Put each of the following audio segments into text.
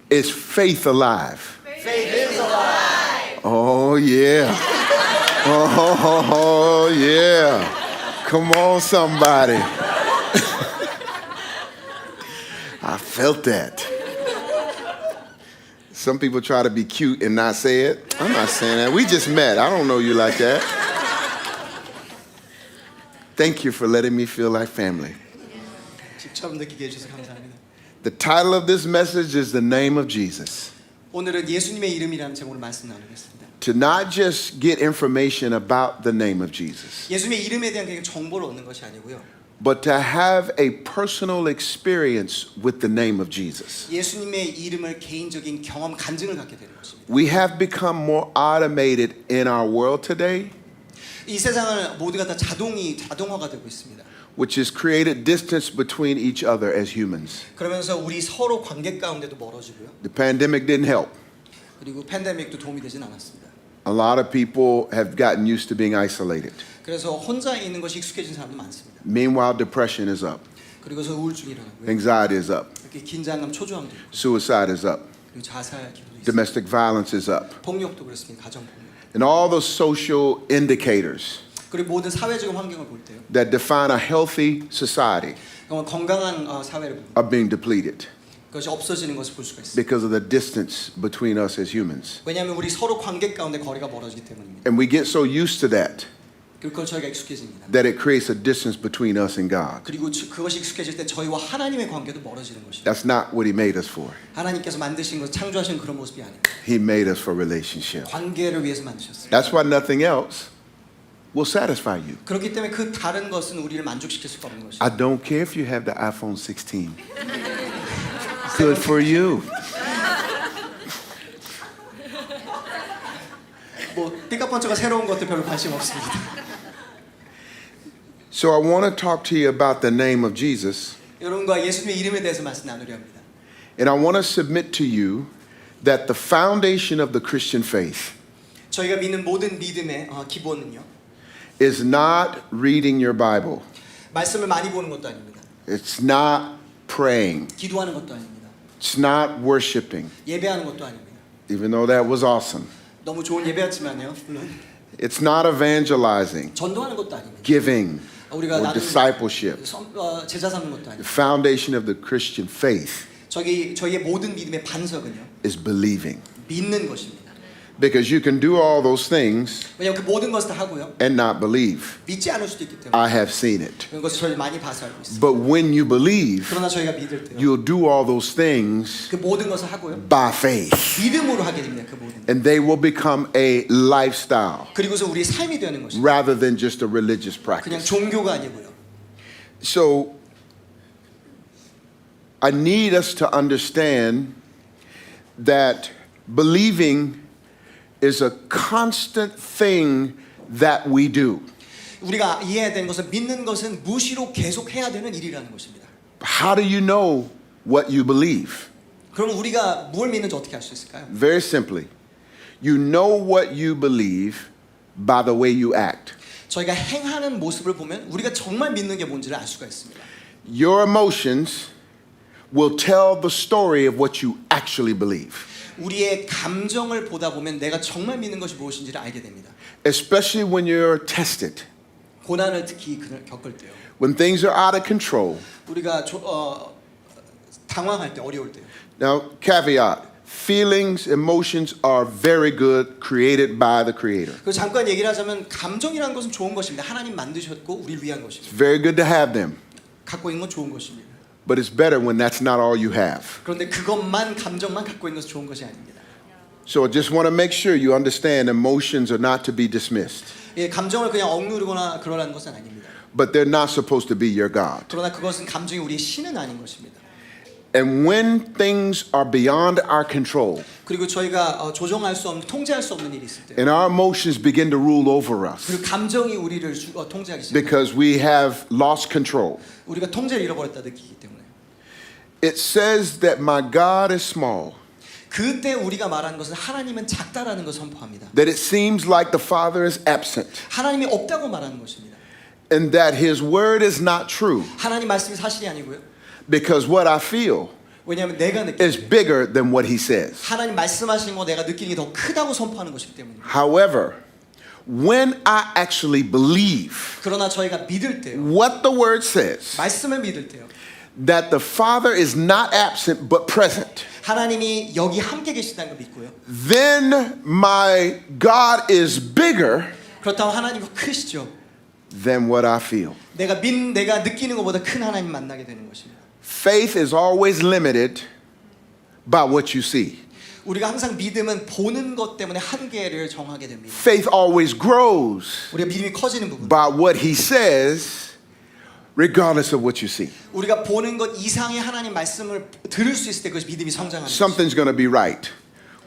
Is faith alive? Faith is alive. Oh, yeah. Oh, yeah. Come on, somebody. I felt that. Some people try to be cute and not say it. I'm not saying that. We just met. I don't know you like that. Thank you for letting me feel like family. 직접 느끼게 해주셔서 감사합니다. The title of this message is the name of Jesus. 오늘은 예수님의 이름이라는 제목으로 말씀 나누겠습니다. To not just get information about the name of Jesus, 예수님의 이름에 대한 그냥 정보를 얻는 것이 아니고요. but to have a personal experience with the name of Jesus. 예수님의 이름을 개인적인 경험 간증을 갖게 되는 것입니다. We have become more automated in our world today, 이 세상은 모두가 다 자동화가 되고 있습니다. which has created distance between each other as humans. 그러면서 우리 서로 관계 가운데도 멀어지고요. The pandemic didn't help. 그리고 팬데믹도 도움이 되진 않았습니다. A lot of people have gotten used to being isolated. 그래서 혼자 있는 것이 익숙해진 사람도 많습니다. Meanwhile, depression is up. 그리고서 우울증이 일어나고요. Anxiety is up. 이렇게 긴장감, 초조함도 있고, Suicide is up. 그리고 자살 기도도 있습니다. Domestic violence is up. 폭력도 그렇습니다. 가정 폭력. And all those social indicators 그리고 모든 사회적 환경을 볼 때요. that define a healthy society 건강한 사회를 봅니다. are being depleted 그것이 없어지는 것을 볼 수가 있습니다. because of the distance between us as humans. 왜냐하면 우리 서로 관계 가운데 거리가 멀어지기 때문입니다. And we get so used to that 그리고 그걸 저희가 익숙해집니다. that it creates a distance between us and God. 그리고 그것이 익숙해질 때 저희와 하나님의 관계도 멀어지는 것입니다. That's not what He made us for. 하나님께서 만드신 것, 창조하신 그런 모습이 아닙니다. He made us for relationship. 관계를 위해서 만드셨어요. That's why nothing else will satisfy you. 그렇기 때문에 그 다른 것은 우리를 만족시킬 수가 없는 것입니다. I don't care if you have the iPhone 16. Good for you. 뭐 삐까뻔쩍가 새로운 것도 별로 관심 없습니다. So I want to talk to you about the name of Jesus. 여러분과 예수님의 이름에 대해서 말씀 나누려 합니다. And I want to submit to you that the foundation of the Christian faith 저희가 믿는 모든 믿음의 기본은요. is not reading your Bible. 말씀을 많이 보는 것도 아닙니다. It's not praying. 기도하는 것도 아닙니다. It's not worshiping, 예배하는 것도 아닙니다. even though that was awesome. 너무 좋은 예배였지만요. 물론 It's not evangelizing, 전도하는 것도 아닙니다. giving, 우리가 or discipleship. 제자 삼는 것도 The 아닙니다. foundation of the Christian faith 저희의 모든 믿음의 반석은요. is believing. 믿는 것입니다. Because you can do all those things 왜냐하면 그 모든 것을 다 하고요. and not believe. 믿지 않을 수도 있기 때문에 I have seen it. 그런 것을 저희 많이 봐서 알고 있습니다. But when you believe, 그러나 저희가 믿을 때요. you'll do all those things 그 모든 것을 하고요. by faith. 믿음으로 하게 됩니다. 그 모든 것. And they will become a lifestyle 그리고서 우리의 삶이 되는 것입니다. rather than just a religious 그냥 practice. 종교가 아니고요. So I need us to understand that believing is a constant thing that we do. 우리가 이해해야 되는 것은 믿는 것은 무시로 계속 해야 되는 일이라는 것입니다. How do you know what you believe? 그럼 우리가 뭘 믿는지 어떻게 알 수 있을까요? Very simply, you know what you believe by the way you act. 저희가 행하는 모습을 보면 우리가 정말 믿는 게 뭔지를 알 수가 있습니다. Your emotions will tell the story of what you actually believe. 우리의 감정을 보다 보면 내가 정말 믿는 것이 무엇인지를 알게 됩니다. Especially when you're tested. 고난을 특히 겪을 때요. When things are out of control. 우리가 당황할 때, 어려울 때요. Now, caveat. Feelings, emotions are very good, created by the Creator. 그 잠깐 얘기를 하자면 감정이라는 것은 좋은 것입니다. 하나님 만드셨고 우리를 위한 것입니다. It's very good to have them. 갖고 있는 건 좋은 것입니다. But it's better when that's not all you have. 그런데 그것만 감정만 갖고 있는 것은 좋은 것이 아닙니다. So I just want to make sure you understand emotions are not to be dismissed. 예, 감정을 그냥 억누르거나 그러라는 것은 아닙니다. But they're not supposed to be your God. 그러나 그것은 감정이 우리의 신은 아닌 것입니다. And when things are beyond our control, 그리고 저희가 조정할 수 없는, 통제할 수 없는 일이 있을 때, and our emotions begin to rule over us 그리고 감정이 우리를 통제하기 시작합니다. because we have lost control. 우리가 통제를 잃어버렸다 느끼기 때문에. It says that my God is small, 그때 우리가 말하는 것은 하나님은 작다라는 것을 선포합니다. that it seems like the Father is absent, 하나님이 없다고 말하는 것입니다. and that His word is not true 하나님 말씀이 사실이 아니고요. because what I feel 왜냐하면 내가 느끼는 is 게 bigger than what he says. 하나님 말씀하시는 거 내가 느끼는 게 더 크다고 선포하는 것이기 때문입니다. However, when I actually believe 그러나 저희가 믿을 때요, what the word says, 말씀을 믿을 때요, that the Father is not absent but present, 하나님이 여기 함께 계신다는 걸 믿고요. then my God is bigger 그렇다면 하나님이 크시죠. than what I feel. 내가 느끼는 것보다 큰 하나님 만나게 되는 것입니다. Faith is always limited by what you see. 우리가 항상 믿음은 보는 것 때문에 한계를 정하게 됩니다. Faith always grows 우리가 믿음이 커지는 부분. by what he says, regardless of what you see. 우리가 보는 것 이상의 하나님 말씀을 들을 수 있을 때 그것이 믿음이 성장하는 것입니다. Something's going to be right.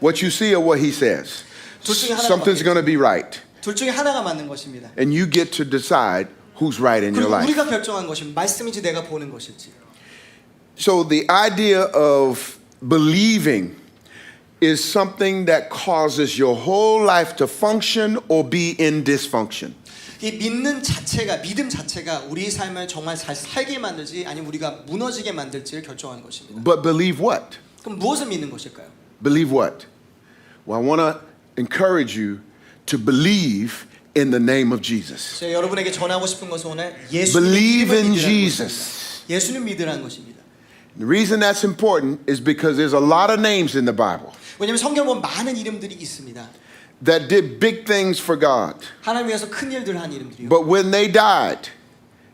What you see or what he says. 둘 중에 하나가 Something's going to be right. 둘 중에 하나가 맞는 것입니다. And you get to decide who's right in your 그리고 life. 우리가 결정한 것이 말씀인지 내가 보는 것일지. So the idea of believing is something that causes your whole life to function or be in dysfunction. 이 믿는 자체가 믿음 자체가 우리 삶을 정말 잘 살게 만들지 아니면 우리가 무너지게 만들지를 결정하는 것입니다. But believe what? 그럼 무엇을 믿는 것일까요? Believe what? Well, I want to encourage you to believe in the name of Jesus. 제가 여러분에게 전하고 싶은 것은 오늘 예수님 Believe in 믿으라는 Jesus. 것입니다. 예수님 믿으라는 것입니다. The reason that's important is because there's a lot of names in the Bible 왜냐하면 성경 보면 많은 이름들이 있습니다. that did big things for God. 하나님 위해서 큰 일들을 한 이름들이요. But when they died,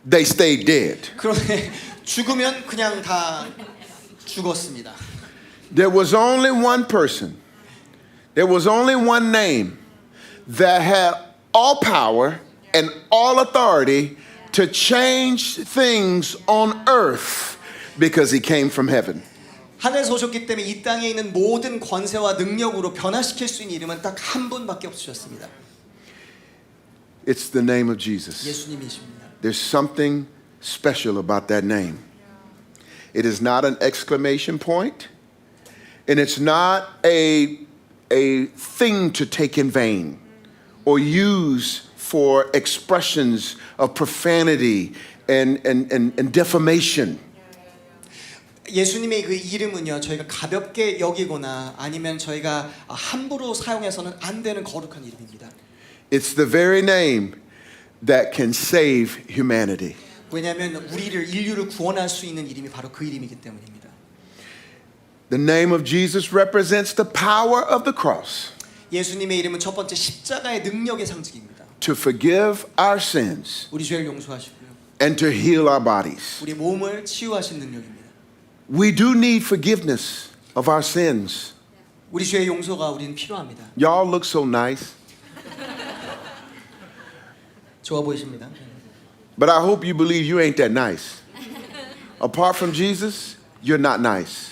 they stayed dead. 그런데 죽으면 그냥 다 죽었습니다. There was only one person, there was only one name that had all power and all authority to change things on earth because he came from heaven. 하늘에서 오셨기 때문에 이 땅에 있는 모든 권세와 능력으로 변화시킬 수 있는 이름은 딱 한 분밖에 없으셨습니다. It's the name of Jesus. 예수님이십니다. There's something special about that name. It is not an exclamation point, and it's not a thing to take in vain or use for expressions of profanity and defamation. 예수님의 그 이름은요 저희가 가볍게 여기거나 아니면 저희가 함부로 사용해서는 안 되는 거룩한 이름입니다. It's the very name that can save humanity. 왜냐하면 인류를 구원할 수 있는 이름이 바로 그 이름이기 때문입니다. The name of Jesus represents the power of the cross 예수님의 이름은 첫 번째 십자가의 능력의 상징입니다. to forgive our sins 우리 죄를 용서하시고요. and to heal our bodies. 우리 몸을 치유하신 능력입니다. We do need forgiveness of our sins. 우리 죄의 용서가 우리는 필요합니다. Y'all look so nice, 좋아 보이십니다. but I hope you believe you ain't that nice. Apart from Jesus, you're not nice.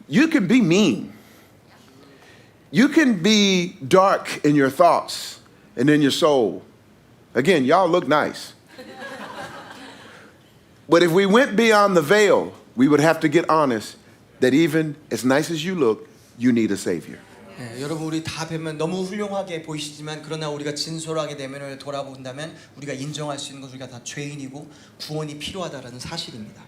You can be mean. You can be dark in your thoughts and in your soul. Again, y'all look nice. But if we went beyond the veil, we would have to get honest that even as nice as you look, you need a Savior. 네, 여러분 우리 다 뵈면 너무 훌륭하게 보이시지만 그러나 우리가 진솔하게 내면을 돌아본다면 우리가 인정할 수 있는 것 우리가 다 죄인이고 구원이 필요하다라는 사실입니다.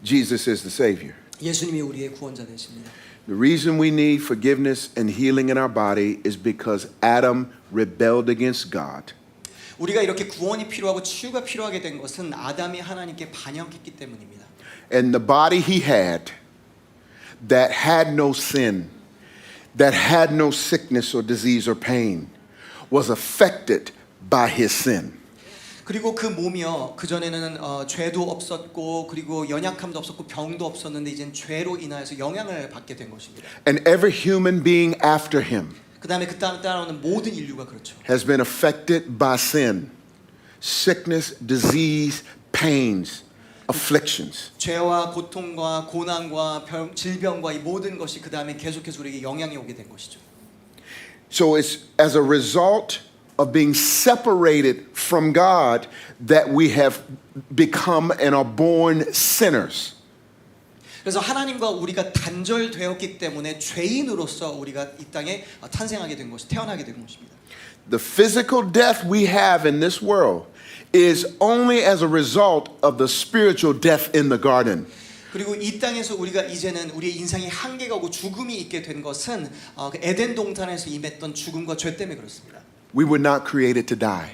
Jesus is the Savior. 예수님이 우리의 구원자 되십니다. The reason we need forgiveness and healing in our body is because Adam rebelled against God. 우리가 이렇게 구원이 필요하고 치유가 필요하게 된 것은 아담이 하나님께 반역했기 때문입니다. And the body he had that had no sin, that had no sickness or disease or pain, was affected by his sin. 그리고 그 몸이요 그 전에는 죄도 없었고 그리고 연약함도 없었고 병도 없었는데 이젠 죄로 인하여서 영향을 받게 된 것입니다. And every human being after him 그 다음에 그 따라오는 모든 인류가 그렇죠. has been affected by sin, sickness, disease, pains, afflictions. 죄와 고통과 고난과 질병과 이 모든 것이 그 다음에 계속해서 우리에게 영향이 오게 된 것이죠. So it's as a result of being separated from God that we have become and are born sinners. 그래서 하나님과 우리가 단절되었기 때문에 죄인으로서 우리가 이 땅에 탄생하게 된 것이 태어나게 된 것입니다. The physical death we have in this world is only as a result of the spiritual death in the garden. 그리고 이 땅에서 우리가 이제는 우리의 인생이 한계가 오고 죽음이 있게 된 것은 그 에덴 동산에서 임했던 죽음과 죄 때문에 그렇습니다. We were not created to die.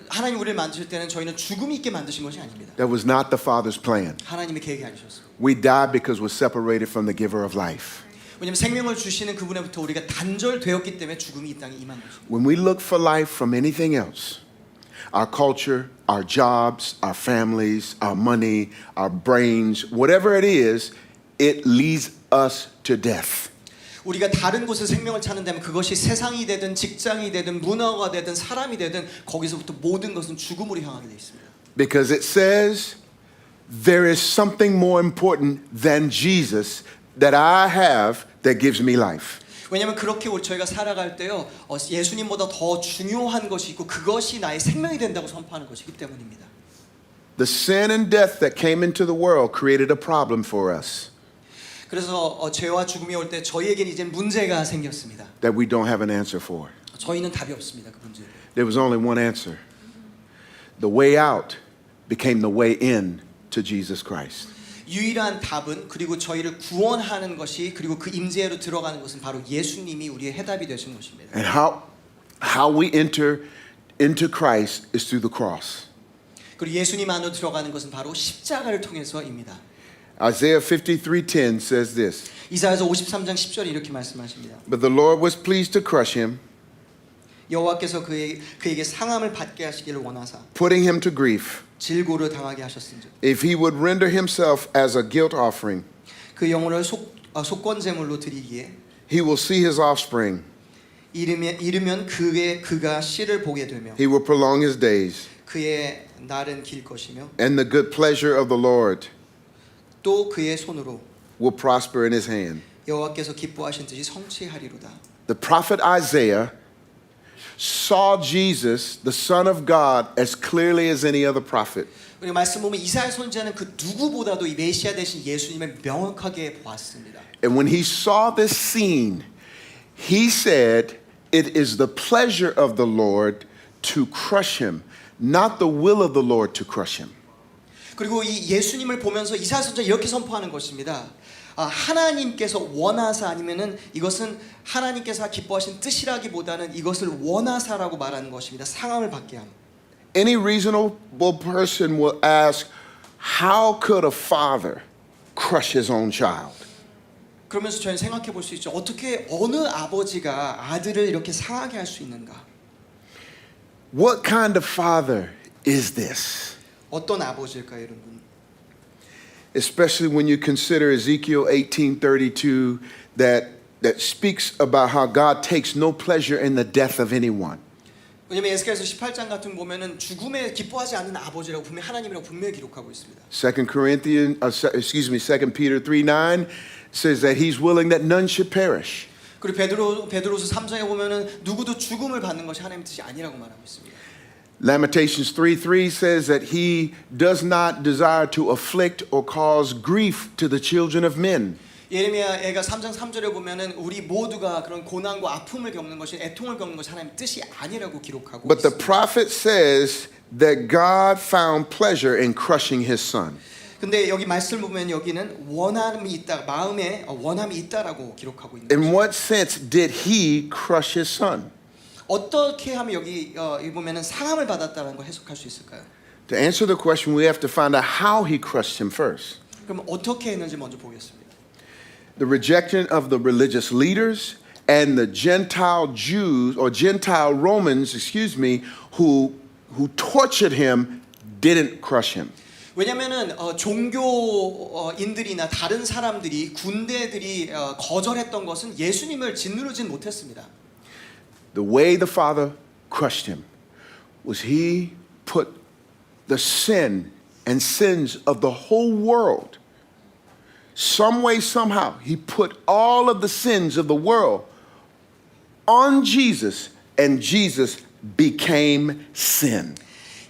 하나님 우리를 만드실 때는 저희는 죽음이 있게 만드신 것이 아닙니다. That was not the Father's plan. 하나님의 계획이 아니셨어요. We died because we're separated from the giver of life. 왜냐하면 생명을 주시는 그분으로부터 우리가 단절되었기 때문에 죽음이 이 땅에 임한 것입니다. When we look for life from anything else, our culture, our jobs, our families, our money, our brains, whatever it is, it leads us to death. 우리가 다른 곳에 생명을 찾는다면 그것이 세상이 되든 직장이 되든 문화가 되든 사람이 되든 거기서부터 모든 것은 죽음으로 향하게 되어 있습니다. Because it says there is something more important than Jesus that I have that gives me life. 왜냐하면 그렇게 저희가 살아갈 때요 예수님보다 더 중요한 것이 있고 그것이 나의 생명이 된다고 선포하는 것이기 때문입니다. The sin and death that came into the world created a problem for us 그래서 죄와 죽음이 올 때 저희에게는 이제 문제가 생겼습니다. that we don't have an answer for. 저희는 답이 없습니다. 그 문제에. There was only one answer. The way out became the way in to Jesus Christ. 유일한 답은 그리고 저희를 구원하는 것이 그리고 그 임재로 들어가는 것은 바로 예수님이 우리의 해답이 되신 것입니다. And how we enter into Christ is through the cross. 그리고 예수님 안으로 들어가는 것은 바로 십자가를 통해서입니다. Isaiah 53:10 says this. 이사야서 53장 10절에 이렇게 말씀하십니다. But the Lord was pleased to crush him, 여호와께서 그에게 상함을 받게 하시기를 원하사 putting him to grief. 질고를 당하게 하셨은즉 If he would render himself as a guilt offering, 그 영혼을 속건 제물로 드리기에 he will see his offspring. 이르면 그가 씨를 보게 되며 He will prolong his days, 그의 날은 길 것이며 and the good pleasure of the Lord 또 그의 손으로 will prosper in his hand. 여호와께서 기뻐하신 뜻이 성취하리로다. The prophet Isaiah saw Jesus, the Son of God, as clearly as any other prophet. 우리 말씀 보면 이사야 선지자는 그 누구보다도 이 메시아 대신 예수님을 명확하게 보았습니다. And when he saw this scene, he said, "It is the pleasure of the Lord to crush him, not the will of the Lord to crush him." 그리고 이 예수님을 보면서 이사야 선지자 이렇게 선포하는 것입니다. 하나님께서 원하사 아니면은 이것은 하나님께서 기뻐하신 뜻이라기보다는 이것을 원하사라고 말하는 것입니다. 상함을 받게 함. Any reasonable person will ask, how could a father crush his own child? 그러면서 저희는 생각해 볼 수 있죠. 어떻게 어느 아버지가 아들을 이렇게 상하게 할 수 있는가? What kind of father is this? 어떤 아버지일까요, 여러분? Especially when you consider Ezekiel 18:32 that speaks about how God takes no pleasure in the death of anyone. 왜냐면 에스겔서 18장 같은 거 보면은 죽음에 기뻐하지 않는 아버지라고 분명 하나님이라고 분명히 기록하고 있습니다. 2 Peter 3:9 says that he's willing that none should perish. 그리고 베드로서 3장에 보면은 누구도 죽음을 받는 것이 하나님의 뜻이 아니라고 말하고 있습니다. Lamentations 3:3 says that he does not desire to afflict or cause grief to the children of men. 예레미야가 3장 3절에 보면은 우리 모두가 그런 고난과 아픔을 겪는 것이 애통을 겪는 것이 하나님의 뜻이 아니라고 기록하고 But the 있습니다. prophet says that God found pleasure in crushing his son. 근데 여기 말씀을 보면 여기는 원함이 있다, 마음에 원함이 있다라고 기록하고 있는 In 거죠. what sense did he crush his son? 어떻게 하면 여기 보면은 상함을 받았다는 걸 해석할 수 있을까요? To answer the question, we have to find out how he crushed him first. 그럼 어떻게 했는지 먼저 보겠습니다. The rejection of the religious leaders and the Gentile Jews or Gentile Romans, who tortured him didn't crush him. 왜냐면은 종교인들이나 다른 사람들이 군대들이 거절했던 것은 예수님을 짓누르진 못했습니다. The way the Father crushed him was he put the sin and sins of the whole world, some way, somehow, he put all of the sins of the world on Jesus, and Jesus became sin.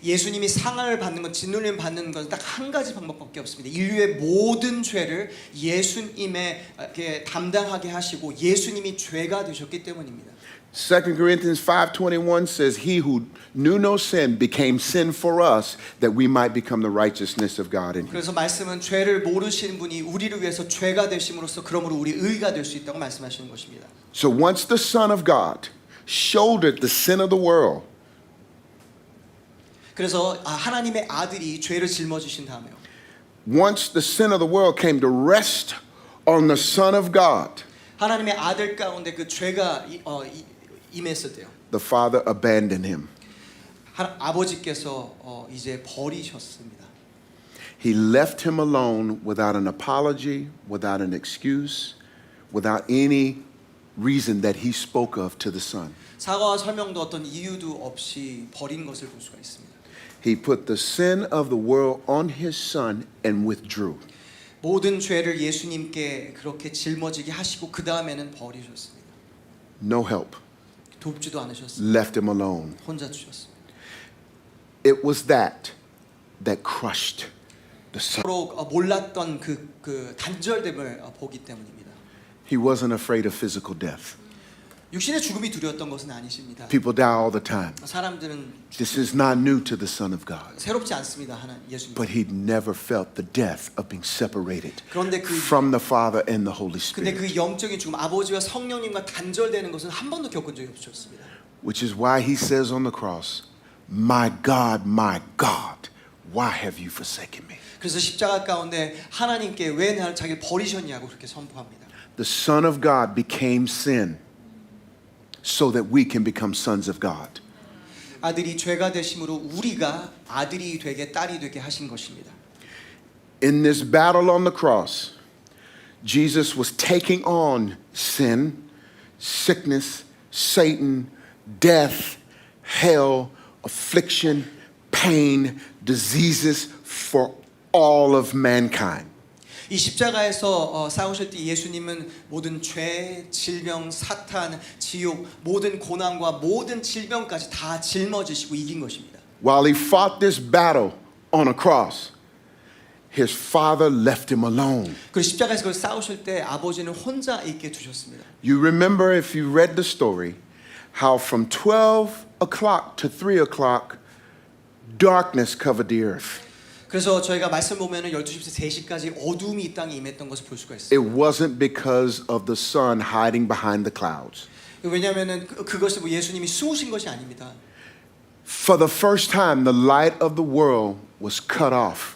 예수님이 상을 받는 것, 짓눌림 받는 것은 딱 한 가지 방법밖에 없습니다. 인류의 모든 죄를 예수님에게 담당하게 하시고 예수님이 죄가 되셨기 때문입니다. 2 Corinthians 5:21 says, He who knew no sin became sin for us that we might become the righteousness of God in him. 그래서 말씀은 죄를 모르시는 분이 우리를 위해서 죄가 되심으로써 그러므로 우리 의가 될 수 있다고 말씀하시는 것입니다. So once the Son of God shouldered the sin of the world, 그래서 하나님의 아들이 죄를 짊어지신 다음에요. once the sin of the world came to rest on the Son of God, 하나님의 아들 가운데 그 죄가 임했을 때요. the Father abandoned him. 아버지께서 이제 버리셨습니다. He left him alone without an apology, without an excuse, without any reason that he spoke of to the Son. 사과와 설명도 어떤 이유도 없이 버린 것을 볼 수가 있습니다. He put the sin of the world on his Son and withdrew. 모든 죄를 예수님께 그렇게 짊어지게 하시고 그 다음에는 버리셨습니다. No help. 돕지도 않으셨습니다. Left him alone. 혼자 주셨습니다. It was that crushed the Son. 서로 몰랐던 그 단절됨을 보기 때문입니다. He wasn't afraid of physical death. 육신의 죽음이 두려웠던 것은 아니십니다. People die all the time. 사람들은 This is not new to the Son of God. 새롭지 않습니다. 예수님. But he never felt the death of being separated 그런데 from the Father and the Holy 근데 Spirit. 그 영적인 죽음, 아버지와 성령님과 단절되는 것은 한 번도 겪은 적이 없었습니다. Which is why he says on the cross, my God, why have you forsaken me? 그래서 십자가 가운데 하나님께 왜 나를 자기를 버리셨냐고 그렇게 선포합니다. The Son of God became sin so that we can become sons of God. 아들이 죄가 되심으로 우리가 아들이 되게 딸이 되게 하신 것입니다. In this battle on the cross, Jesus was taking on sin, sickness, Satan, death, hell, affliction, pain, diseases for all of mankind. 이 십자가에서 싸우실 때 예수님은 모든 죄, 질병, 사탄, 지옥, 모든 고난과 모든 질병까지 다 짊어지시고 이긴 것입니다. While he fought this battle on a cross, his father left him alone. 그 십자가에서 그걸 싸우실 때 아버지는 혼자 있게 두셨습니다. You remember if you read the story, how from 12 o'clock to 3 o'clock, darkness covered the earth. 그래서 저희가 말씀 보면은 12시부터 3시까지 어둠이 이 땅에 임했던 것을 볼 수가 있어요. It wasn't because of the sun hiding behind the clouds. 왜냐하면은 그것이 뭐 예수님이 숨으신 것이 아닙니다. For the first time, the light of the world was cut off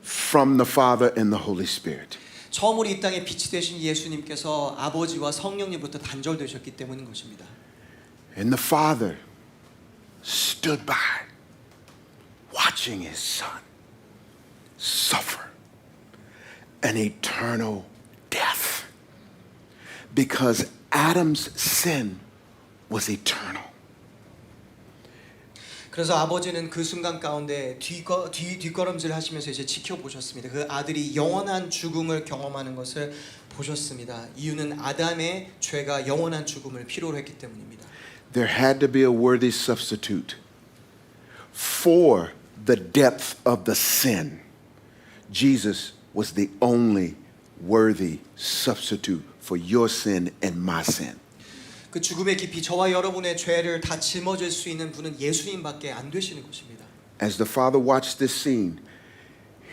from the Father and the Holy Spirit. 처음으로 이 땅에 빛이 되신 예수님께서 아버지와 성령님부터 단절되셨기 때문인 것입니다. And the Father stood by, watching his Son suffer an eternal death because Adam's sin was eternal. 그래서 아버지는 그 순간 가운데 뒷걸음질 하시면서 이제 지켜보셨습니다. 그 아들이 영원한 죽음을 경험하는 것을 보셨습니다. 이유는 아담의 죄가 영원한 죽음을 필요로 했기 때문입니다. There had to be a worthy substitute for the depth of the sin. Jesus was the only worthy substitute for your sin and my sin. 그 죽음의 깊이 저와 여러분의 죄를 다 짊어질 수 있는 분은 예수님밖에 안 되시는 것입니다. As the Father watched this scene,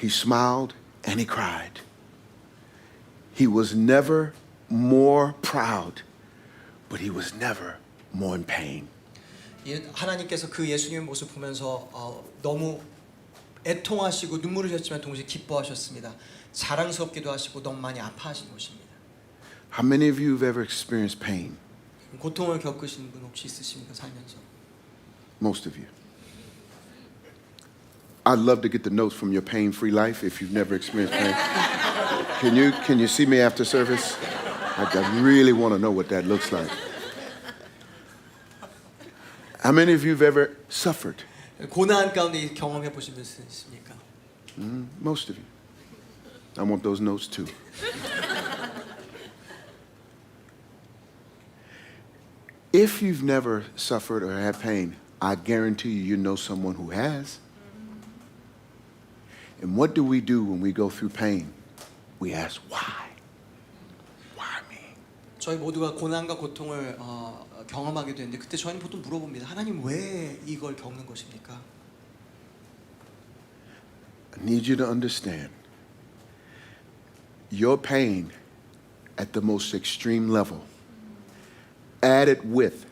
he smiled and he cried. He was never more proud, but he was never more in pain. 하나님께서 그 예수님의 모습 보면서 너무 애통하시고 눈물을 흘렸지만 동시에 기뻐하셨습니다. 자랑스럽기도 하시고 너무 많이 아파하신 것입니다. How many of you have ever experienced pain? 고통을 겪으신 분 혹시 있으십니까 살면서? Most of you. I'd love to get the notes from your pain-free life if you've never experienced pain. Can you see me after service? I really want to know what that looks like. How many of you have ever suffered? 고난 가운데 경험해 보신 분 있습니까? Most of you. I want those notes too. If you've never suffered or had pain, I guarantee you know someone who has. And what do we do when we go through pain? We ask, why? Why me? 저희 모두가 고난과 고통을 경험하게 되는데 그때 저희는 보통 물어봅니다. 하나님 왜 이걸 겪는 것입니까? I need you to understand. Your pain at the most extreme level, added with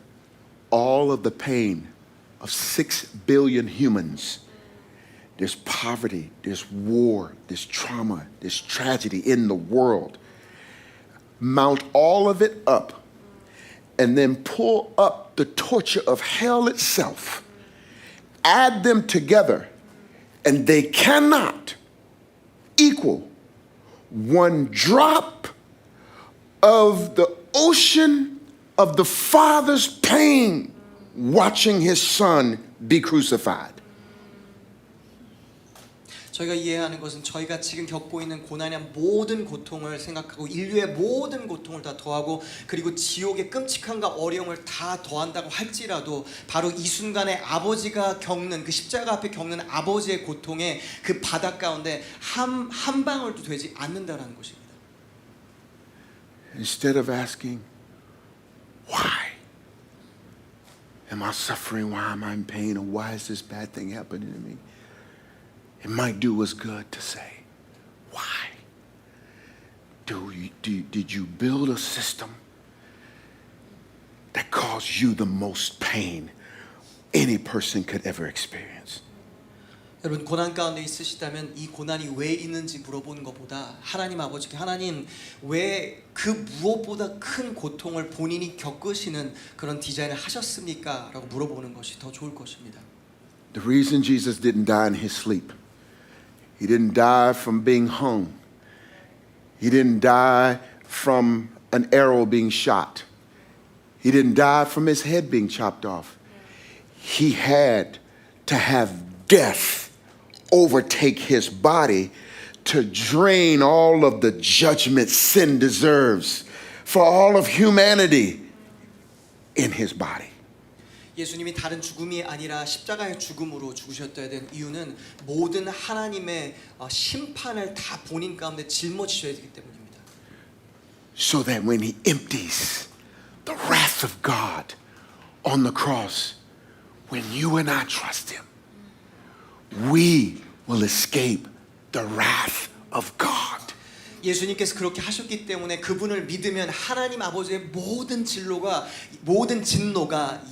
all of the pain of 6 billion humans. There's poverty, there's war, there's trauma, there's tragedy in the world. Mount all of it up and then pull up the torture of hell itself. Add them together and they cannot equal one drop of the ocean of the Father's pain watching his Son be crucified. 저희가 이해하는 것은 저희가 지금 겪고 있는 고난이나 모든 고통을 생각하고 인류의 모든 고통을 다 더하고 그리고 지옥의 끔찍함과 어려움을 다 더한다고 할지라도 바로 이 순간에 아버지가 겪는 그 십자가 앞에 겪는 아버지의 고통의 그 바닥 가운데 한 방울도 되지 않는다라는 것입니다. Instead of asking, why am I suffering? Why am I in pain? Or why is this bad thing happening to me? It might do us good to say, why? Did you build a system that caused you the most pain any person could ever experience? 여러분 고난 가운데 있으시다면 이 고난이 왜 있는지 물어보는 것보다 하나님 아버지께 하나님 왜 그 무엇보다 큰 고통을 본인이 겪으시는 그런 디자인을 하셨습니까? 라고 물어보는 것이 더 좋을 것입니다. The reason Jesus didn't die in his sleep, he didn't die from being hung, he didn't die from an arrow being shot, he didn't die from his head being chopped off. He had to have death overtake his body to drain all of the judgment sin deserves for all of humanity in his body. 예수님이 다른 죽음이 아니라 십자가의 죽음으로 죽으셨어야 된 이유는 모든 하나님의 심판을 다 본인 가운데 짊어지셔야 되기 때문입니다. So that when he empties the wrath of God on the cross, when you and I trust him, we will escape the wrath of God. 예수님께서 그렇게 하셨기 때문에 그분을 믿으면 하나님 아버지의 모든 진노가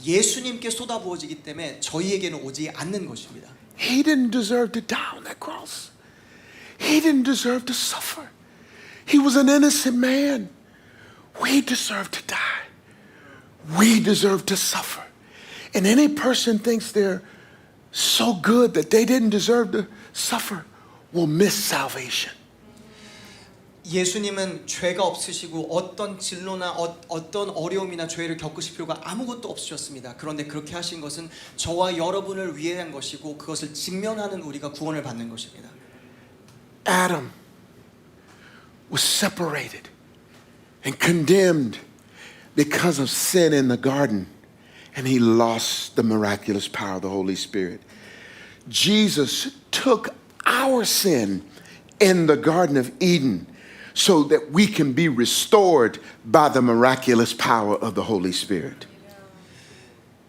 예수님께 쏟아부어지기 때문에 저희에게는 오지 않는 것입니다. He didn't deserve to die on that cross. He didn't deserve to suffer. He was an innocent man. We deserve to die. We deserve to suffer. And any person thinks they're so good that they didn't deserve to suffer will miss salvation. 예수님은 죄가 없으시고 어떤 진로나 어떤 어려움이나 죄를 겪으실 필요가 아무것도 없으셨습니다. 그런데 그렇게 하신 것은 저와 여러분을 위한 것이고 그것을 직면하는 우리가 구원을 받는 것입니다. Adam was separated and condemned because of sin in the garden, and he lost the miraculous power of the Holy Spirit. Jesus took our sin in the Garden of Eden so that we can be restored by the miraculous power of the Holy Spirit.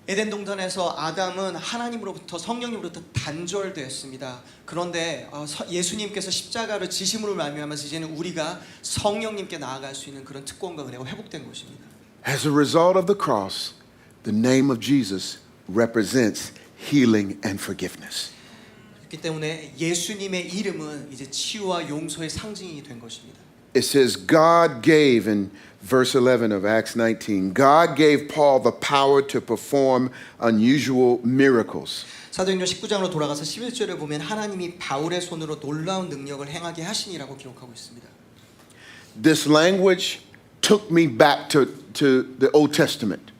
에덴 동산에서 아담은 하나님으로부터 성령님으로부터 단절되었습니다. 그런데 예수님께서 십자가를 지심으로 말미암아서 이제는 우리가 성령님께 나아갈 수 있는 그런 특권과 은혜가 회복된 것입니다. As a result of the cross, the name of Jesus represents healing and forgiveness. 그렇기 때문에 예수님의 이름은 이제 치유와 용서의 상징이 된 것입니다. It says God gave in verse 11 of Acts 19. God gave Paul the power to perform unusual miracles. 사도행전 19장으로 돌아가서 11절을 보면 하나님이 바울의 손으로 놀라운 능력을 행하게 하시니라고 기록하고 있습니다. This language took me back to the Old Testament.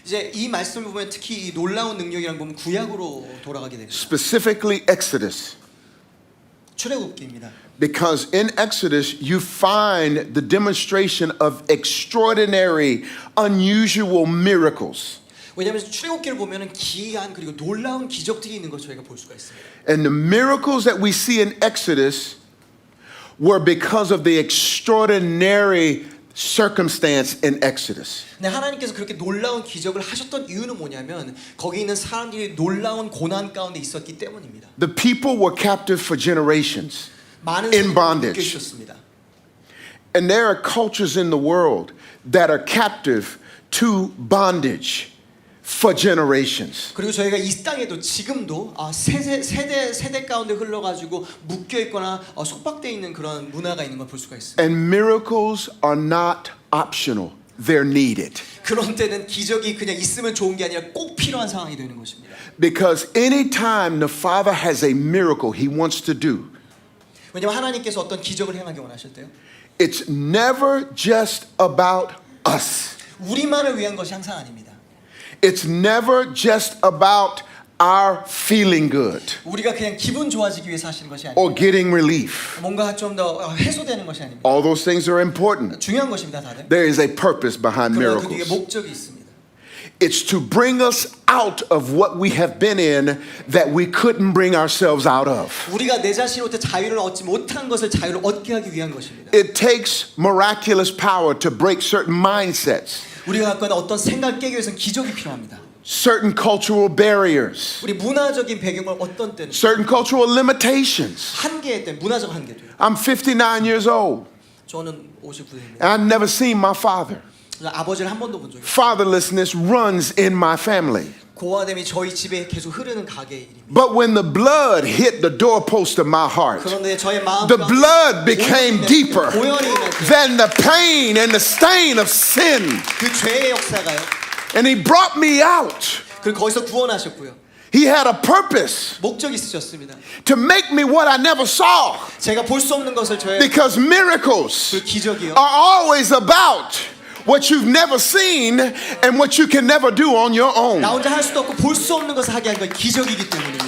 이제 이 말씀을 보면 특히 이 놀라운 능력이라는 보면 구약으로 돌아가게 됩니다. Specifically Exodus. 출애굽기입니다. Because in Exodus you find the demonstration of extraordinary, unusual miracles. 왜냐하면 출애굽기를 보면은 기이한 그리고 놀라운 기적들이 있는 걸 저희가 볼 수가 있습니다. And the miracles that we see in Exodus were because of the extraordinary circumstance in Exodus. 근데 하나님께서 그렇게 놀라운 기적을 하셨던 이유는 뭐냐면 거기 있는 사람들이 놀라운 고난 가운데 있었기 때문입니다. The people were captive for generations 많은 in 사람들이 bondage. 묶여 있었습니다. And there are cultures in the world that are captive to bondage for generations. 그리고 저희가 이 땅에도 지금도 세대 가운데 흘러가지고 묶여 있거나 속박되어 있는 그런 문화가 있는 걸 볼 수가 있습니다. And miracles are not optional. They're needed. 그런 때는 기적이 그냥 있으면 좋은 게 아니라 꼭 필요한 상황이 되는 것입니다. Because anytime the Father has a miracle he wants to do, 왜냐하면 하나님께서 어떤 기적을 행하기 원하실 때요, it's never just about us. 우리만을 위한 것이 항상 아닙니다. It's never just about our feeling good 우리가 그냥 기분 좋아지기 위해서 하시는 것이 아닙니다. or getting relief. 뭔가 좀 더 해소되는 것이 아닙니다. All those things are important. 중요한 것입니다, 다들. There is a purpose behind 그러나 그 뒤에 miracles. 목적이 있습니다. It's to bring us out of what we have been in that we couldn't bring ourselves out of. 우리가 내 자신으로부터 자유를 얻지 못한 것을 자유를 얻게 하기 위한 것입니다. It takes miraculous power to break certain mindsets, 우리가 갖고 있는 어떤 생각을 깨기 위해서는 기적이 필요합니다. certain cultural barriers, 우리 문화적인 배경을 어떤 때는 certain cultural limitations. 한계 때문에 문화적 한계도요. I'm 59 years old. 저는 59세입니다. And I've never seen my father. 아버지를 한 번도 본 적이 없어요. Fatherlessness runs in my family. 고아됨이 저희 집에 계속 흐르는 가게의 일입니다. But when the blood hit the doorpost of my heart, 그런데 저의 마음 the blood became deeper 고연이 있는 than the pain and the stain of sin. 그 죄의 역사가요. And he brought me out. 그리고 거기서 구원하셨고요. He had a purpose 목적이 있으셨습니다. to make me what I never saw. 제가 볼 수 없는 것을 저의 Because miracles 그 기적이요. are always about what you've never seen and what you can never do on your own. 나 혼자 할 수도 없고 볼 수 없는 것을 하게 한 건 기적이기 때문입니다.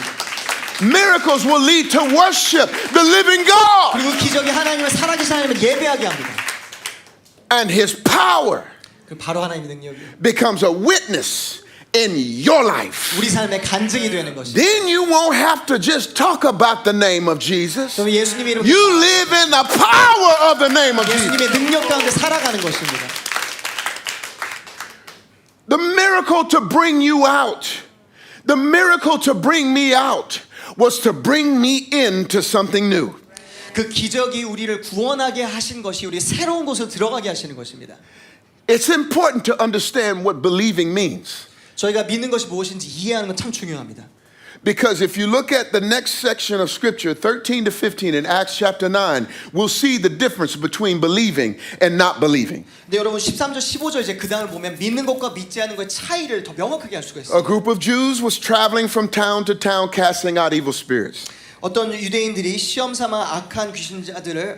Miracles will lead to worship the living God. 그리고 기적이 하나님을 살아계신 하나님을 예배하게 합니다. And his power 그 바로 하나님의 능력이 becomes a witness in your life. 우리 삶의 간증이 되는 것이죠. Then you won't have to just talk about the name of Jesus. 그럼 예수님의 이름 You live in the power of the name of Jesus. 예수님의 능력 가운데 살아가는 것입니다. The miracle to bring you out, the miracle to bring me out was to bring me into something new. 그 기적이 우리를 구원하게 하신 것이 우리 새로운 곳을 들어가게 하시는 것입니다. It's important to understand what believing means. 저희가 믿는 것이 무엇인지 이해하는 건 참 중요합니다. Because if you look at the next section of scripture, 13 to 15 in Acts chapter 9, we'll see the difference between believing and not believing. 근데 여러분 13절 15절 이제 그 다음을 보면 믿는 것과 믿지 않는 것의 차이를 더 명확하게 알 수가 있어요. A group of Jews was traveling from town to town casting out evil spirits. 어떤 유대인들이 시험 삼아 악한 귀신자들을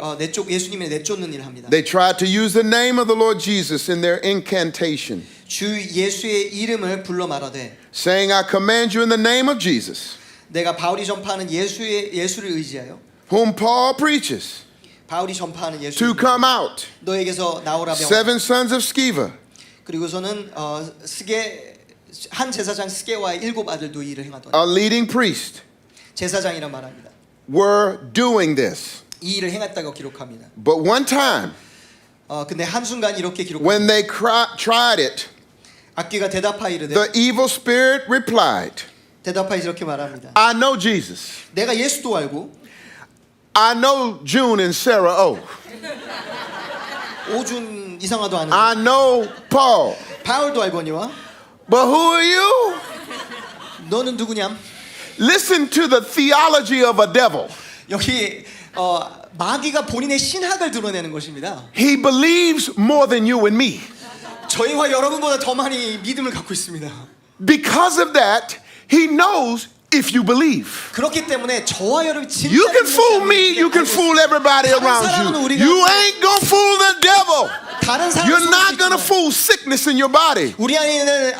예수님을 내쫓는 일을 합니다. They tried to use the name of the Lord Jesus in their incantation, 주 예수의 이름을 불러 말하되 saying, I command you in the name of Jesus, 내가 바울이 전파하는 예수를 의지하여 whom Paul preaches, 바울이 전파하는 예수 to come out. 너에게서 나오라 병. Seven sons of Sceva, 그리고서는 한 제사장 스게와의 7 아들도 이 일을 행하더라. a leading priest, 제사장이란 말합니다. were doing this. 이 일을 행했다고 기록합니다. But one time, 근데 한순간 이렇게 기록합니다. when they tried it, 악귀가 대답하이르되 the evil spirit replied, 대답하이 이렇게 말합니다. I know Jesus. 내가 예수도 알고 I know June and Sarah O. 오준 이상화도 아는데 I know Paul. 바울도 알거니와 But who are you? 너는 누구냐? Listen to the theology of a devil. 여기 마귀가 본인의 신학을 드러내는 것입니다. He believes more than you and me. 저희와 여러분보다 더 많이 믿음을 갖고 있습니다. Because of that, he knows if you believe. 그렇기 때문에 저와 여러분이 진짜 You can fool me, you can fool everybody around you. You ain't gonna fool the devil. 다른 You're not gonna 사람은 fool sickness in your body. 우리 안에 있는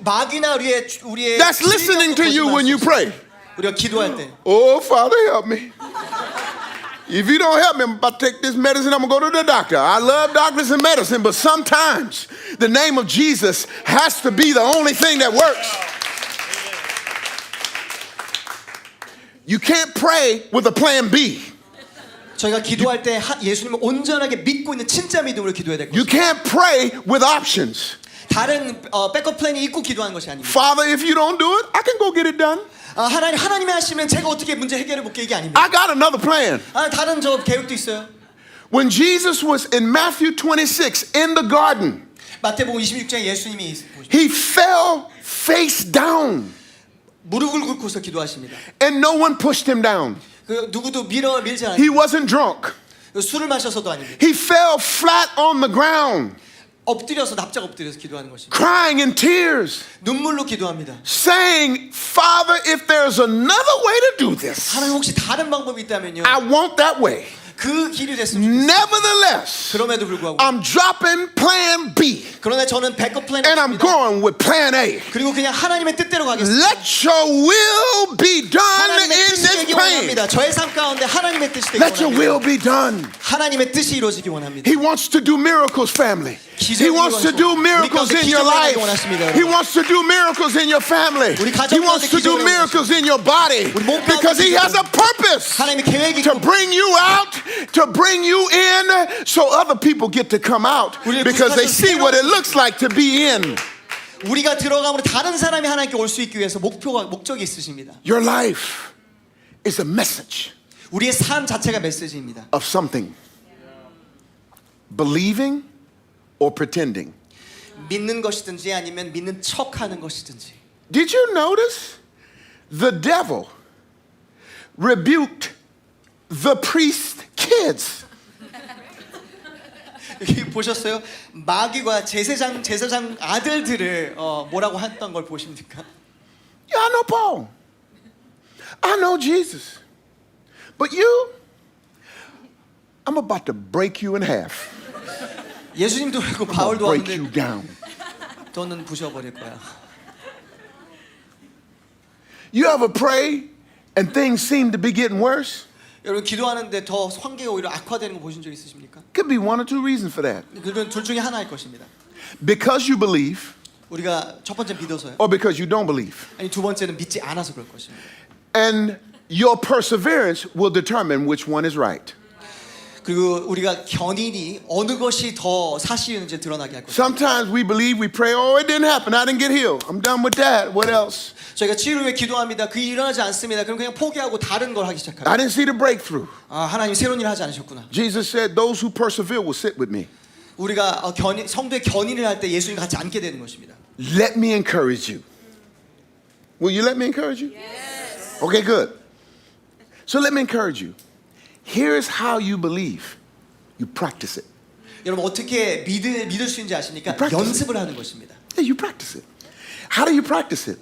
마귀나 우리의 That's listening to you when you pray. 우리가 기도할 때 Oh, Father, help me. If you don't help me, I'm about to take this medicine, I'm gonna go to the doctor. I love doctors and medicine, but sometimes the name of Jesus has to be the only thing that works. You can't pray with a plan B. 저희가 기도할 때 예수님을 온전하게 믿고 있는 진짜 믿음으로 기도해야 될 You 것입니다. can't pray with options. 다른 백업 플랜이 있고 기도하는 것이 아닙니다. Father, if you don't do it, I can go get it done. 하나님이 하시면 제가 어떻게 문제 해결해 볼게 이게 아닙니다. I got another plan. 다른 저 계획도 있어요. When Jesus was in Matthew 26 in the garden, 마태복음 26장에 예수님이 he fell face down 무릎을 꿇고서 기도하십니다. and no one pushed him down. 그 누구도 밀지 He 않아요. wasn't drunk. 술을 마셔서도 아닙니다. He fell flat on the ground, 엎드려서 납작 엎드려서 기도하는 것입니다. crying in tears, 눈물로 기도합니다. saying, Father, if there's another way to do this, 하나님 혹시 다른 방법이 있다면요. I want that way. 그 길이 됐으면 좋겠어요. Nevertheless, 그럼에도 불구하고 I'm dropping plan B 그러나 저는 백업 플랜이 and I'm 없습니다. going with plan A. 그리고 그냥 하나님의 뜻대로 가겠습니다. Let your will be done 하나님의 in 뜻이 this 되기 plan. 원합니다. 저의 삶 가운데 하나님의 뜻이 되기 Let your 원합니다. will be done. 하나님의 뜻이 이루어지기 원합니다. He wants to do miracles, family. He wants to do miracles in your life. He wants to do miracles in your family. He wants to do miracles in your body because he has a purpose 하나님의 계획이 to 있고 bring you out, to bring you in, so other people get to come out because they see what it looks like to be in. 우리가 들어감으로 다른 사람이 하나님께 올 수 있기 위해서 목적이 있으십니다. Your life is a message 우리의 삶 자체가 메시지입니다. of something. Believing or pretending. 믿는 것이든지 아니면 믿는 척하는 것이든지. Did you notice the devil rebuked the priest kids? 여기 보셨어요? 마귀가 제사장 아들들을 뭐라고 했던 걸 보십니까? Yeah, I know Paul. I know Jesus. But you, I'm about to break you in half. 예수님도 그렇고 I'm gonna 바울도 break you 왔는데 down. 너는 부셔버릴 거야. You ever pray and things seem to be getting worse? 여러분 기도하는데 더 관계가 오히려 악화되는 거 보신 적 있으십니까? Could be one or two reasons for that. 그건 둘 중에 하나일 것입니다. Because you believe 우리가 첫 번째 믿어서요. or because you don't believe. 아니 두 번째는 믿지 않아서 그럴 것입니다. And your perseverance will determine which one is right. 그리고 우리가 견인이 어느 것이 더 사실인지 드러나게 할 것입니다. Sometimes we believe, we pray, oh, it didn't happen. I didn't get healed. I'm done with that. What else? 저희가 치유를 위해 기도합니다. 그게 일어나지 않습니다. 그럼 그냥 포기하고 다른 걸 하기 시작합니다. I didn't see the breakthrough. 하나님 새로운 일 하지 않으셨구나. Jesus said, those who persevere will sit with me. 우리가 성도의 견인을 할 때 예수님 같이 앉게 되는 것입니다. Let me encourage you. Will you let me encourage you? Yes. Okay, good. So let me encourage you. Here's how you believe. You practice it. 여러분 어떻게 믿을 수 있는지 아십니까? Practice it. 연습을 하는 것입니다. Yeah, you practice it. How do you practice it?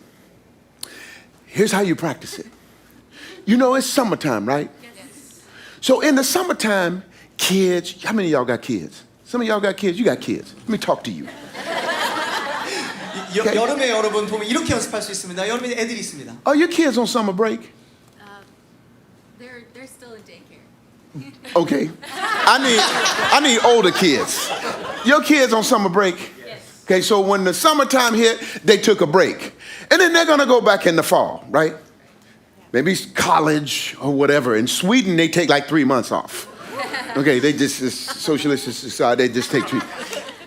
Here's how you practice it. You know, it's summertime, right? Yes. So in the summertime, kids, how many of y'all got kids? Some of y'all got kids, you got kids. Let me talk to you. 여름에 여러분 보면 이렇게 연습할 수 있습니다. 여름에 애들이 있습니다. Are your kids on summer break? They're still in daycare. Okay. I need older kids. Your kids on summer break? Yes. Okay, so when the summertime hit, they took a break. And then they're gonna go back in the fall, right? Maybe it's college or whatever. In Sweden, they take like 3 months off. Okay, they just, it's socialist society, they just take 3.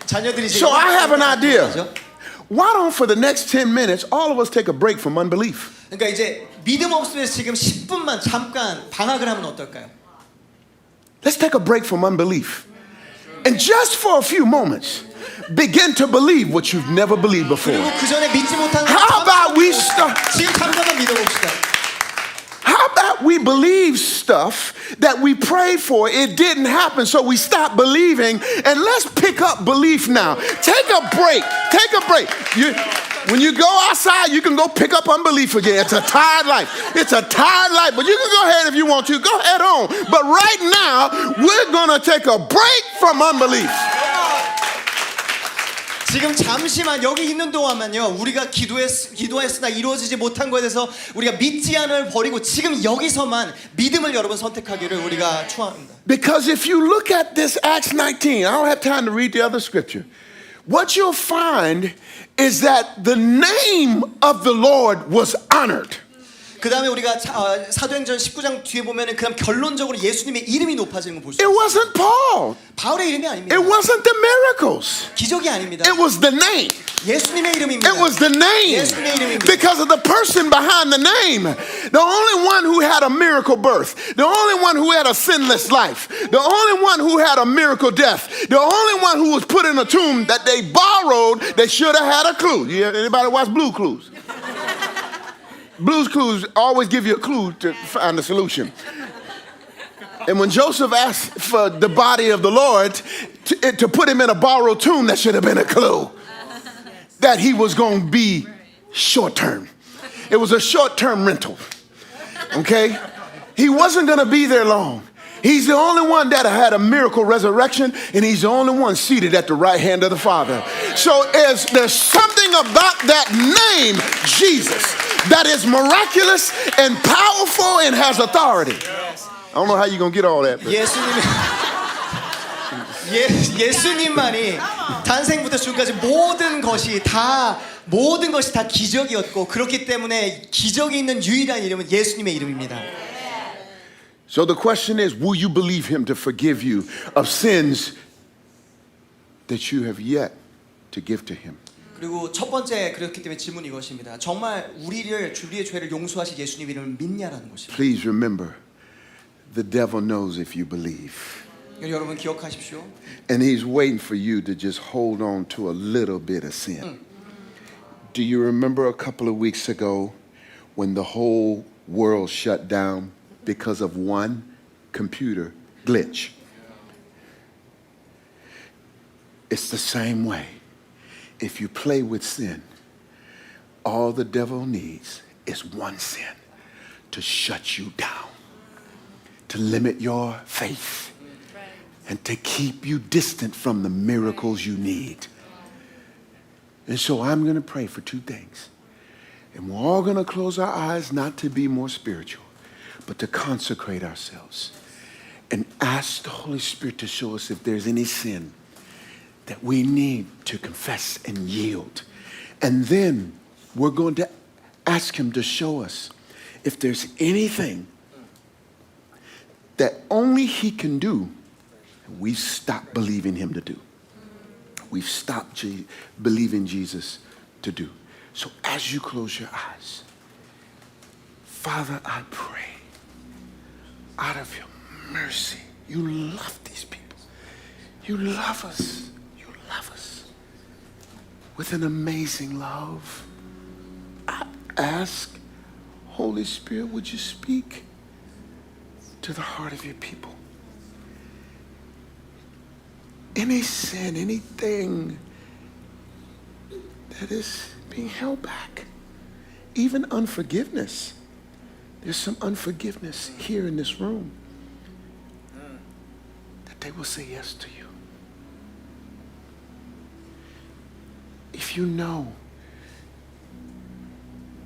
자녀들이 So I have an idea. Why don't for the next 10 minutes, all of us take a break from unbelief? 그러니까 이제 믿음 없으면서 지금 10분만 잠깐 방학을 하면 어떨까요? Let's take a break from unbelief. And just for a few moments, begin to believe what you've never believed before. 그리고 그 전에 믿지 못한 How about we start? 지금 잠깐만 믿어봅시다. How about we believe stuff that we prayed for, it didn't happen, so we stopped believing, and let's pick up belief now. Take a break. Take a break. When you go outside, you can go pick up unbelief again. It's a tired life. It's a tired life, but you can go ahead if you want to. Go ahead on. But right now, we're going to take a break from unbelief. 지금 잠시만 여기 있는 동안만요. 우리가 기도했으나 이루어지지 못한 것에 대해서 우리가 믿지 않을 버리고 지금 여기서만 믿음을 여러분 선택하기를 우리가 축원합니다. Because if you look at this Acts 19, I don't have time to read the other scripture. What you'll find is that the name of the Lord was honored. 그 다음에 우리가 사도행전 19장 뒤에 보면은 그다음 결론적으로 예수님의 이름이 높아지는 걸 볼 수 It 있어요. wasn't Paul. 바울의 이름이 아닙니다. It wasn't the miracles. 기적이 아닙니다. It was the name. 예수님의 이름입니다. It was the name. 예수님의 이름입니다. Because of the person behind the name. The only one who had a miracle birth. The only one who had a sinless life. The only one who had a miracle death. The only one who was put in a tomb that they borrowed. They should have had a clue. Yeah, anybody watch Blue Clues? Blue's Clues always give you a clue to find the solution. And when Joseph asked for the body of the Lord to put him in a borrowed tomb, that should have been a clue that he was going to be short term. It was a short term rental. Okay? He wasn't going to be there long. He's the only one that had a miracle resurrection, and he's the only one seated at the right hand of the Father. So there's something about that name, Jesus, that is miraculous and powerful and has authority. I don't know how you're going to get all that. But. 예수님만이 탄생부터 지금까지 모든 것이 다 기적이었고 그렇기 때문에 기적이 있는 유일한 이름은 예수님의 이름입니다. So the question is, will you believe him to forgive you of sins that you have yet to give to him? 그리고 첫 번째 그렇기 때문에 질문이 이것입니다. 정말 우리의 죄를 용서하실 예수님 이름을 믿냐라는 것입니다. Please remember, the devil knows if you believe. 여러분 기억하십시오. And he's waiting for you to just hold on to a little bit of sin. Do you remember a couple of weeks ago when the whole world shut down because of one computer glitch? It's the same way. If you play with sin, all the devil needs is one sin to shut you down, to limit your faith, and to keep you distant from the miracles you need. And so I'm going to pray for two things. And we're all going to close our eyes, not to be more spiritual, but to consecrate ourselves and ask the Holy Spirit to show us if there's any sin that we need to confess and yield. And then we're going to ask him to show us if there's anything that only he can do, we've stopped believing him to do. We've stopped believing Jesus to do. So as you close your eyes, Father, I pray, out of your mercy, you love these people. You love us. You love us with an amazing love. I ask, Holy Spirit, would you speak to the heart of your people? Any sin, anything that is being held back, even unforgiveness. There's some unforgiveness here in this room that they will say yes to you. If you know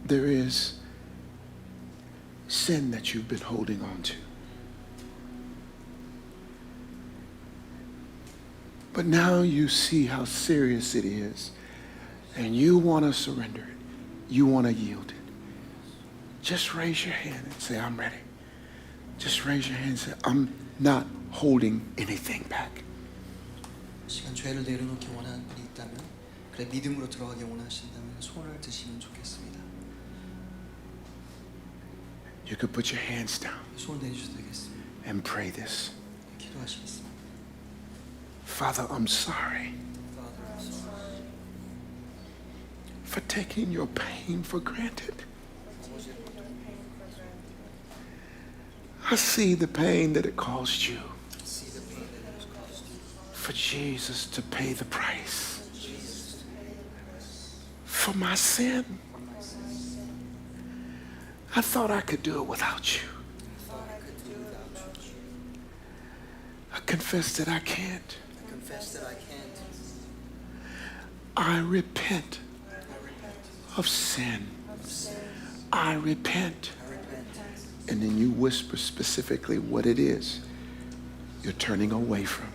there is sin that you've been holding on to, but now you see how serious it is, and you want to surrender it. You want to yield it. Just raise your hand and say, I'm ready. Just raise your hand and say, I'm not holding anything back. 시간 죄를 내려놓기 원하는 분이 있다면, 그래 믿음으로 들어가기 원하신다면 손을 드시면 좋겠습니다. You could put your hands down 손을 내주셔도 되겠습니다. and pray this. 기도하시겠습니다. Father, I'm sorry for taking your pain for granted. I see the pain that it caused you for Jesus to pay the price for my sin. I thought I could do it without you. I confess that I can't. I repent of sin. I repent. And then you whisper specifically what it is you're turning away from.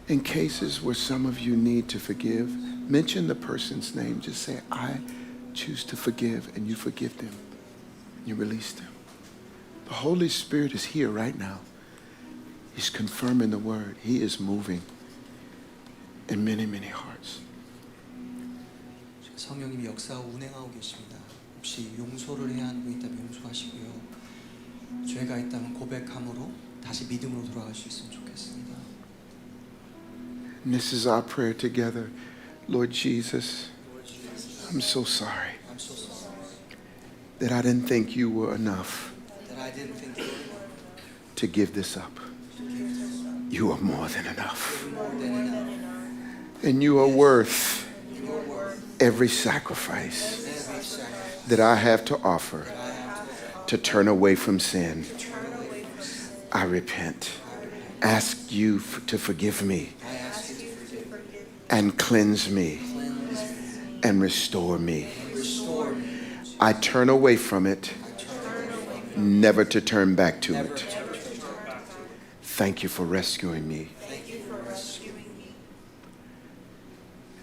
In cases where some of you need to forgive, mention the person's name. Just say, I choose to forgive, and you forgive them. You release them. The Holy Spirit is here right now. He's confirming the word. He is moving in many, many hearts. 성령님이 역사하고 운행하고 계십니다. 혹시 용서를 해야 하는 분이 있다면 용서하시고요. 죄가 있다면 고백함으로 다시 믿음으로 돌아갈 수 있으면 좋겠습니다. And this is our prayer together. Lord Jesus, I'm so sorry I'm so sorry that I didn't think you were enough that I didn't think you were to give this up. You are more than enough. more than enough. And you are worth You are worth every sacrifice every sacrifice that I have to offer that I have to offer to turn away from sin. to turn away from sin. I repent. Ask you to forgive me I ask you to forgive me, and cleanse me cleanse me, and restore me. and restore me. I turn away from it, I turn away from it, never to turn back to never it. to turn back. Thank you for rescuing me. Thank you for rescuing me.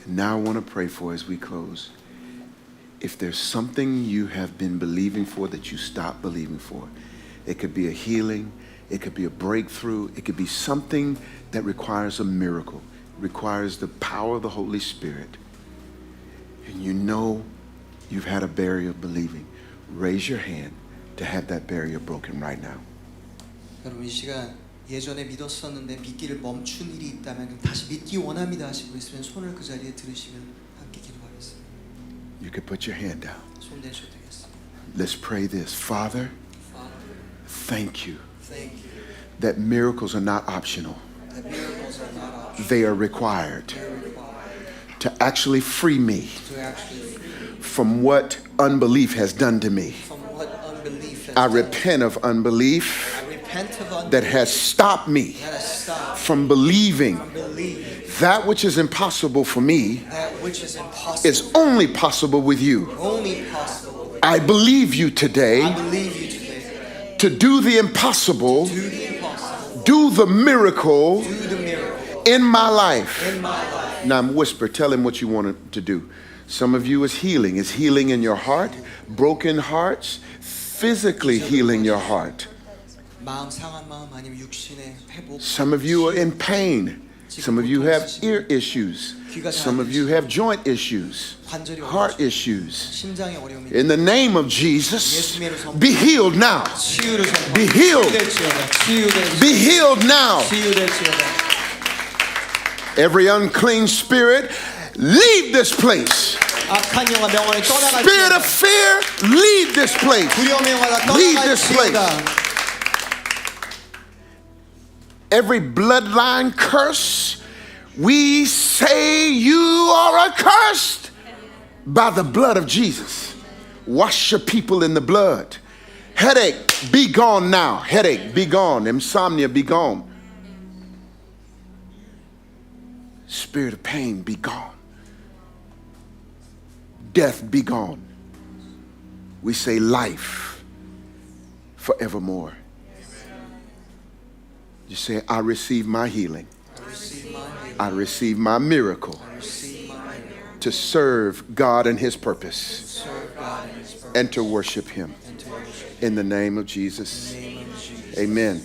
And now I want to pray for as we close. If there's something you have been believing for that you stopped believing for, it could be a healing, it could be a breakthrough, it could be something that requires a miracle, requires the power of the Holy Spirit. And you know you've had a barrier of believing. Raise your hand to have that barrier broken right now. 여러분 이 시간 예전에 믿었었는데 믿기를 멈춘 일이 있다면 그럼 다시 믿기 원합니다 하시고 있으면 손을 그 자리에 들으시면 함께 기도하겠습니다. You could put your hand down. 손 대셔도 되겠습니다. Let's pray this. Father, Father, thank you thank you that miracles are not optional. that miracles are not optional. They are required They're required to actually free me to actually free from what unbelief has done to me. from what unbelief has I done. repent of unbelief I repent of unbelief that has stopped me that has stopped from believing from believing that which is impossible for me that which is impossible is only possible with you. only possible with I believe you I today believe you today. to do the impossible, Do the impossible. do the miracle Do the miracle in my life. in my life. Now whisper, tell him what you want to do. Some of you is healing. It's healing in your heart, broken hearts, physically healing your heart. 마음 상한 마음 아니면 육신의 회복. Some of you are in pain. Some of you have ear issues. Some of you have joint issues, 관절이 heart 어려우시고 issues. 심장에 어려움이 In the name of Jesus, be healed now. 치유를 선포. Be healed. 치유될지어다. Be healed now. 치유될지어다. Every unclean spirit, leave this place. 악한 영화 명언에 Spirit of 떠나갈지어다. fear, leave this place. 두려움의 영화가 Leave this place. 떠나갈지어다. Every bloodline curse, we say you are accursed by the blood of Jesus. Wash your people in the blood. Headache, be gone now. Headache, be gone. Insomnia, be gone. Spirit of pain, be gone. Death, be gone. We say life forevermore. You say, I receive my healing. I receive my miracle to serve God and his purpose and to worship him. In the name of Jesus. Amen.